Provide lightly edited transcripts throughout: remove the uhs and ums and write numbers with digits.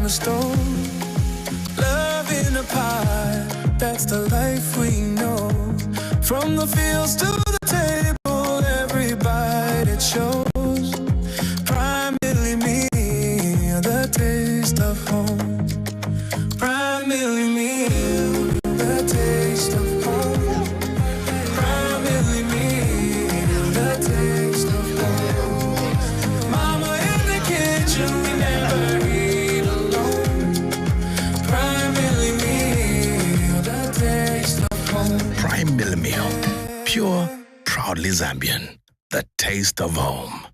the stove. Love in a pie, that's the life we know. From the fields to the table, every bite it shows. Primarily me, the taste of home. Primarily me, the taste of home. Primarily me, the taste of home. Mama in the kitchen, we never eat alone. Primarily me, the taste of home. Prime Mill Meal, pure, proudly Zambian, the taste of home.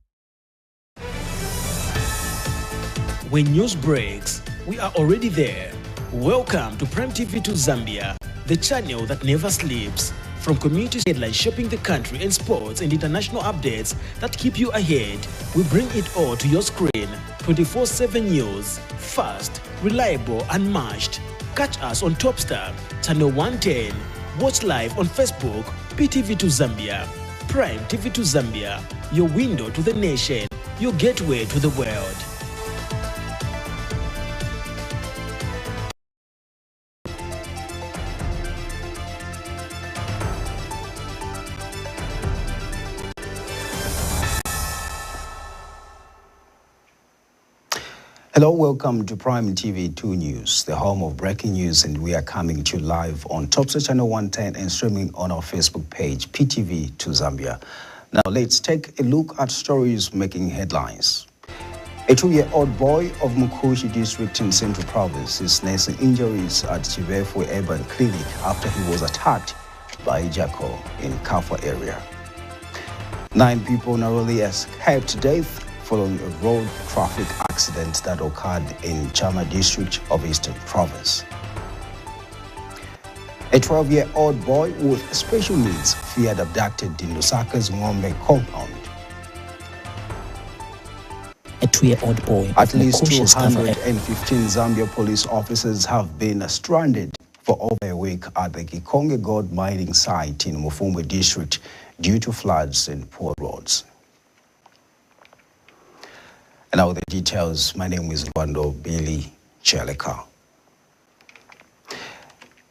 When news breaks, we are already there. Welcome to Ptv2 Zambia, the channel that never sleeps. From community headlines shaping the country and sports and international updates that keep you ahead, we bring it all to your screen. 24/7 news, fast, reliable, unmatched. Catch us on Topstar, channel 110. Watch live on Facebook, Ptv2 Zambia. Prime TV2 Zambia, your window to the nation, your gateway to the world. Hello, welcome to Prime TV2 News, the home of breaking news, and we are coming to you live on Topstar Channel 110 and streaming on our Facebook page, Ptv2 Zambia. Now let's take a look at stories making headlines. A 2-year-old boy of Mukushi district in Central Province is nursing injuries at Ptv2 Urban Clinic after he was attacked by a jackal in Kafwa area. 9 people narrowly escaped death following a road traffic accident that occurred in Chama district of Eastern Province. A 12-year-old boy with special needs feared abducted in Lusaka's Ngombe compound. A 2-year-old boy. At least 215 Zambia police officers have been stranded for over a week at the Kikonge gold mining site in Mufumbe district due to floods and poor roads. And now the details. My name is Lwando Billy Cheleka.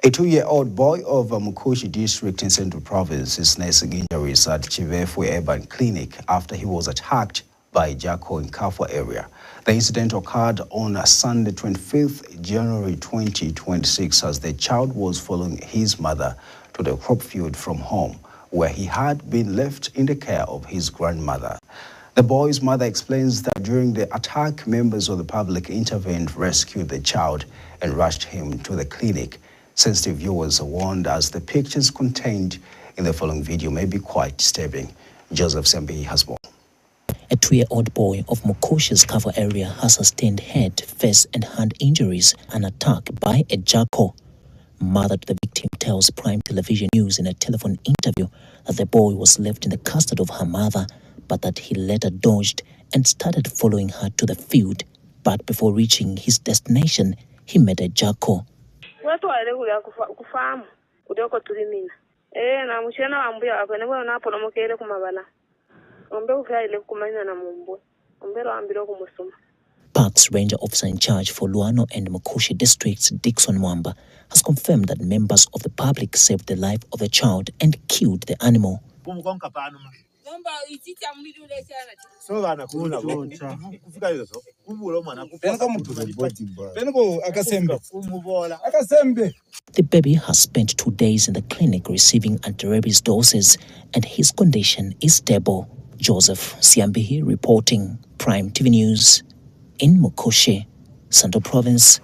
A 2-year-old boy of Mukushi district in Central Province is nursing injuries at Ptv2 Urban Clinic after he was attacked by a jackal in Kafwa area. The incident occurred on Sunday, 25th January 2026, as the child was following his mother to the crop field from home, where he had been left in the care of his grandmother. The boy's mother explains that during the attack, members of the public intervened, rescued the child, and rushed him to the clinic. Sensitive viewers are warned, as the pictures contained in the following video may be quite disturbing. Joseph Sembi has more. A 2-year-old boy of Mukoshi's Kafwa area has sustained head, face, and hand injuries, an attack by a jackal. Mother to the victim tells Prime Television News in a telephone interview that the boy was left in the custody of her mother, but that he later dodged and started following her to the field. But before reaching his destination, he met a jackal. Parks Ranger Officer in charge for Luano and Mukushi districts, Dixon Mwamba, has confirmed that members of the public saved the life of the child and killed the animal. The baby has spent 2 days in the clinic receiving anti-rabies doses, and his condition is stable. Joseph Siambihi reporting, Prime TV News in Mukushi, Central Province.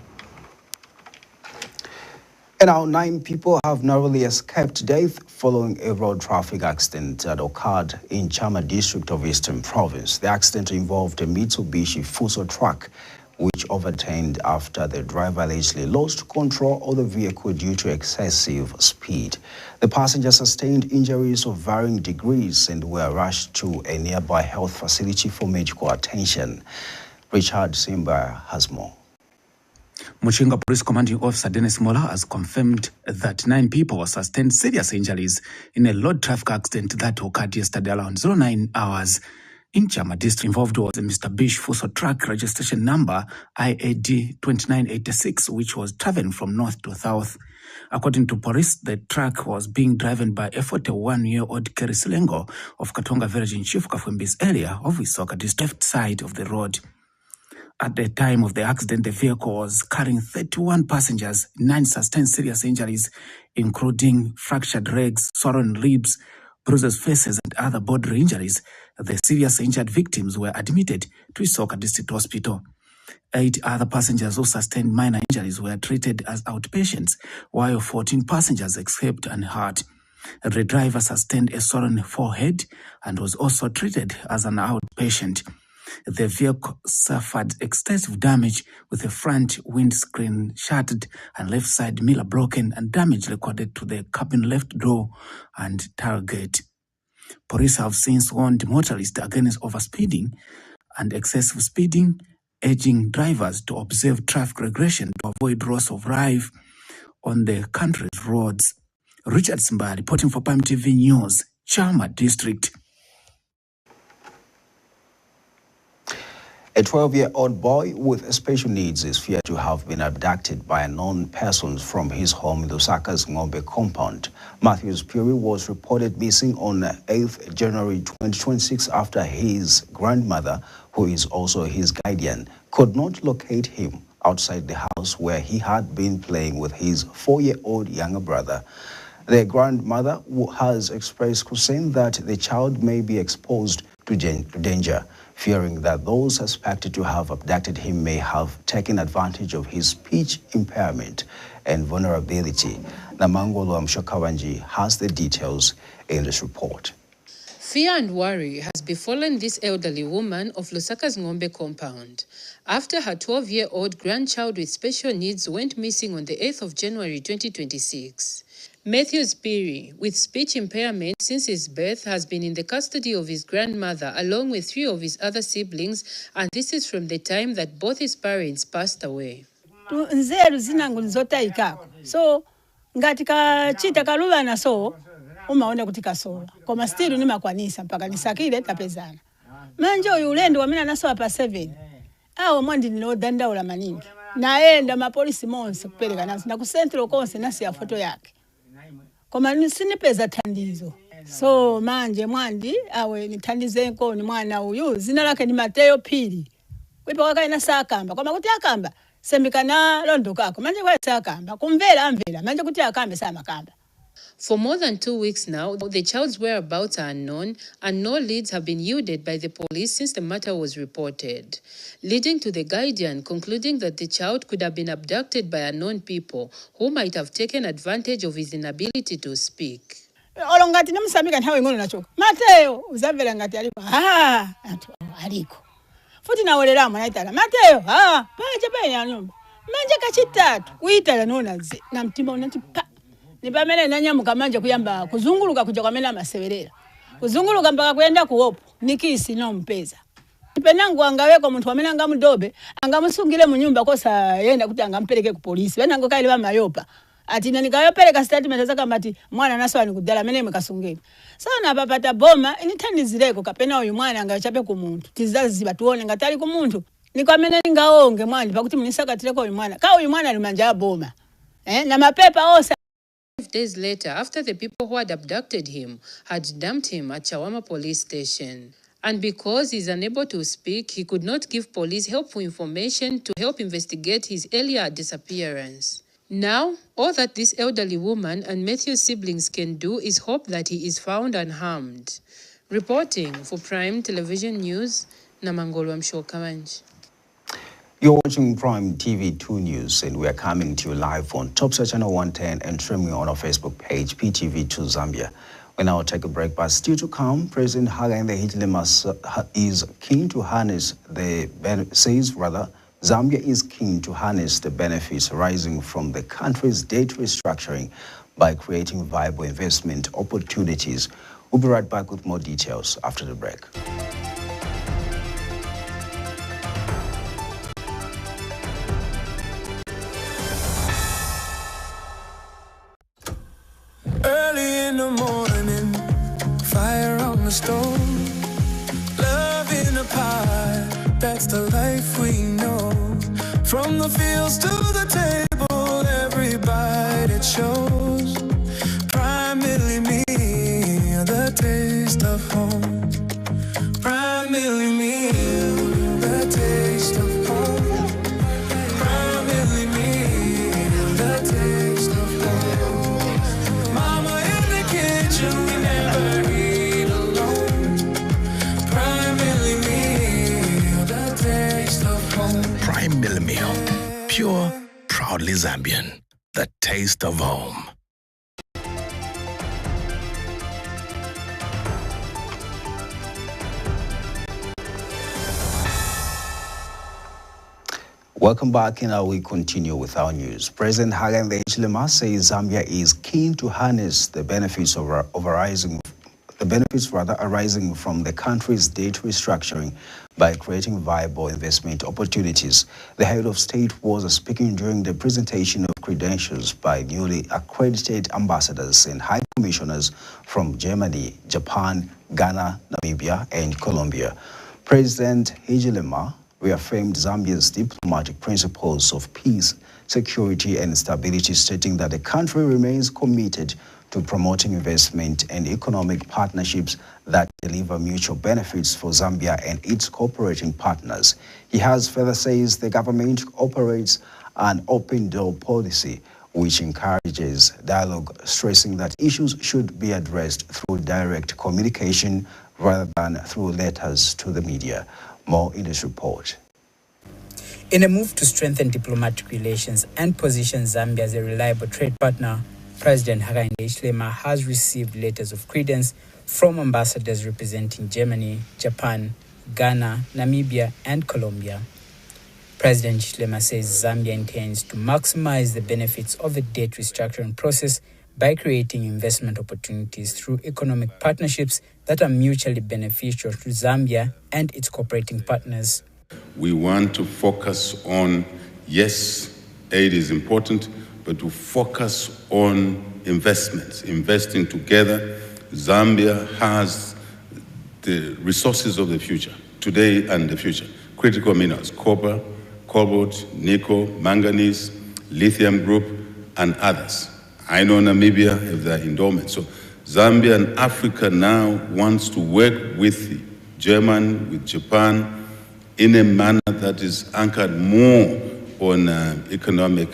And now 9 people have narrowly escaped death following a road traffic accident that occurred in Chama district of Eastern Province. The accident involved a Mitsubishi Fuso truck which overturned after the driver allegedly lost control of the vehicle due to excessive speed. The passenger sustained injuries of varying degrees and were rushed to a nearby health facility for medical attention. Richard Simba has more. Muchinga Police Commanding Officer Dennis Mola has confirmed that 9 people sustained serious injuries in a road traffic accident that occurred yesterday around 09 hours in Chama district. Involved was a Mr. Bish Fuso truck registration number IAD 2986, which was traveling from north to south. According to police, the truck was being driven by a 41-year-old Kerry Silengo of Katonga village in Chief Kafwembi's area of Isoka district, left side of the road. At the time of the accident, the vehicle was carrying 31 passengers. 9 sustained serious injuries, including fractured legs, swollen ribs, bruises faces, and other bodily injuries. The serious injured victims were admitted to Isoka District Hospital. 8 other passengers who sustained minor injuries were treated as outpatients, while 14 passengers escaped unhurt. The driver sustained a swollen forehead and was also treated as an outpatient. The vehicle suffered extensive damage, with the front windscreen shattered and left side mirror broken, and damage recorded to the cabin left door and tailgate. Police have since warned motorists against overspeeding and excessive speeding, urging drivers to observe traffic regulation to avoid loss of life on the country's roads. Richard Simba reporting for Ptv News, Chama District. A 12-year-old boy with special needs is feared to have been abducted by unknown persons from his home in Lusaka's Ngombe compound. Matthews Puri was reported missing on 8th January 2026 after his grandmother, who is also his guardian, could not locate him outside the house where he had been playing with his 4-year-old younger brother. The grandmother has expressed concern that the child may be exposed to danger, fearing that those suspected to have abducted him may have taken advantage of his speech impairment and vulnerability. Namangolo Mshokawanji has the details in this report. Fear and worry has befallen this elderly woman of Lusaka's Ngombe compound after her 12-year-old grandchild with special needs went missing on the 8th of January 2026. Matthews Piri, with speech impairment since his birth, has been in the custody of his grandmother along with 3 of his other siblings, and this is from the time that both his parents passed away. So ngatika chita kaluva na so umaona kutika sola koma still ni makwanisa mpaka nisakile tapezana manje yulendo wamina naso hapa 7 awo mwandi nilodanda ula maningi naenda mapolisi monse kupeleka nazo na ku central konse nasi ya foto yake koma nisinipeza tandizo so manje mwandi awe nitandize nkoni mwana uyu zina lake ni Mateo Pili wipo wakaina sakamba koma kuti akamba semikana londo kako manje kwa sakamba kumvela amvela manje kuti akambe sama kamba. For more than 2 weeks now, the child's whereabouts are unknown and no leads have been yielded by the police since the matter was reported, leading to the guardian concluding that the child could have been abducted by unknown people who might have taken advantage of his inability to speak. Olongati namusamika nhawe ngono nachoka. Mateo uzavela ngati aliko. Aliko. Futi na oleramu naitala. Mateo, paje penya nyumba. Manje kachitatu. Uitala nona zi. Na mtima unati pa. Nipamene nanyamuka manje kuyamba kuzunguluka kuja kwamena maseverera. Kuzunguluka mpaka kwenda kuopo. Nikisi no mpeza. Penangu angaweko muntu wamena ngamudobe, angamusungile mu nyumba kosa yenda kuti angampeleke ku polisi. Bena ngo kaile ba mayopa. Ati nani kayopeleka statement zaka mati mwana naso ani kudala mene mekasungeni. Sana papata boma inithandizireko kapena uyu mwana angachape ku muntu. Tizazi batuone ngatali ku muntu. Nikwamene ngaonge mwani pakuti munisakatireko uyu mwana. Ka uyu mwana alimanja boma. Na mapepa osa. 5 days later, after the people who had abducted him had dumped him at Chawama police station. And because he's unable to speak, he could not give police helpful information to help investigate his earlier disappearance. Now, all that this elderly woman and Matthew's siblings can do is hope that he is found unharmed. Reporting for Prime Television News, Namangolo Mshokawanji. You're watching Prime TV2 News, and we are coming to you live on Topsa Channel 110 and streaming on our Facebook page, Ptv2 Zambia. We now take a break, but still to come, President Hakainde Hichilema is keen to harness Zambia is keen to harness the benefits arising from the country's debt restructuring by creating viable investment opportunities. We'll be right back with more details after the break. Early in the morning, fire on the stove, love that's the life we know. From the fields to the table, every bite it shows. Primarily me, the taste of home. Primarily me, the taste of home. Primarily me, the taste of home. Mama in the kitchen, we never eat alone. Primarily me, the taste of home. Prime Mill Meal. Pure, proudly Zambian. The taste of home. Welcome back, and now we continue with our news. President Hakainde Hichilema says Zambia is keen to harness the benefits arising from the country's debt restructuring by creating viable investment opportunities. The head of state was speaking during the presentation of credentials by newly accredited ambassadors and high commissioners from Germany, Japan, Ghana, Namibia, and Colombia. President Hichilema reaffirmed Zambia's diplomatic principles of peace, security, and stability, stating that the country remains committed to promoting investment and economic partnerships that deliver mutual benefits for Zambia and its cooperating partners. He has further says the government operates an open-door policy which encourages dialogue, stressing that issues should be addressed through direct communication rather than through letters to the media. More in this report. In a move to strengthen diplomatic relations and position Zambia as a reliable trade partner, President Hakainde Hichilema has received letters of credence from ambassadors representing Germany, Japan, Ghana, Namibia, and Colombia. President Hichilema says Zambia intends to maximize the benefits of the debt restructuring process by creating investment opportunities through economic partnerships that are mutually beneficial to Zambia and its cooperating partners. We want to focus on, yes, aid is important, but to focus on investments, investing together. Zambia has the resources of the future, today and the future. Critical minerals, copper, cobalt, nickel, manganese, lithium group, and others. I know Namibia have their endowment. So Zambia and Africa now wants to work with Germany, with Japan, in a manner that is anchored more on economic,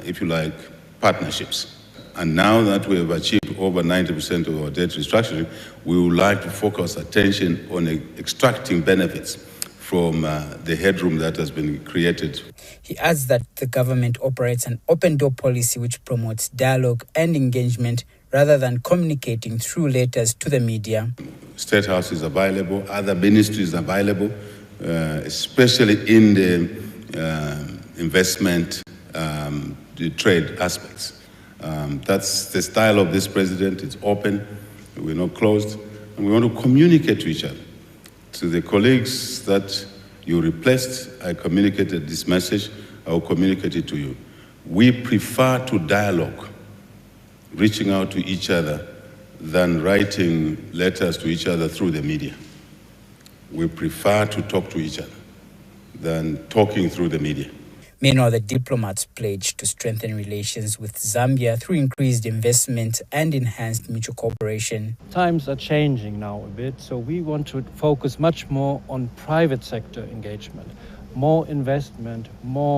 if you like, partnerships. And now that we have achieved over 90% of our debt restructuring, we would like to focus attention on extracting benefits from the headroom that has been created. He adds that the government operates an open-door policy which promotes dialogue and engagement rather than communicating through letters to the media. State House is available, other ministries are available, especially in the investment, the trade aspects. That's the style of this president. It's open, we're not closed, and we want to communicate to each other. To the colleagues that you replaced, I communicated this message, I will communicate it to you. We prefer to dialogue, reaching out to each other, than writing letters to each other through the media. We prefer to talk to each other than talking through the media. Meanwhile, the diplomats pledged to strengthen relations with Zambia through increased investment and enhanced mutual cooperation. Times are changing now a bit, so we want to focus much more on private sector engagement, more investment, more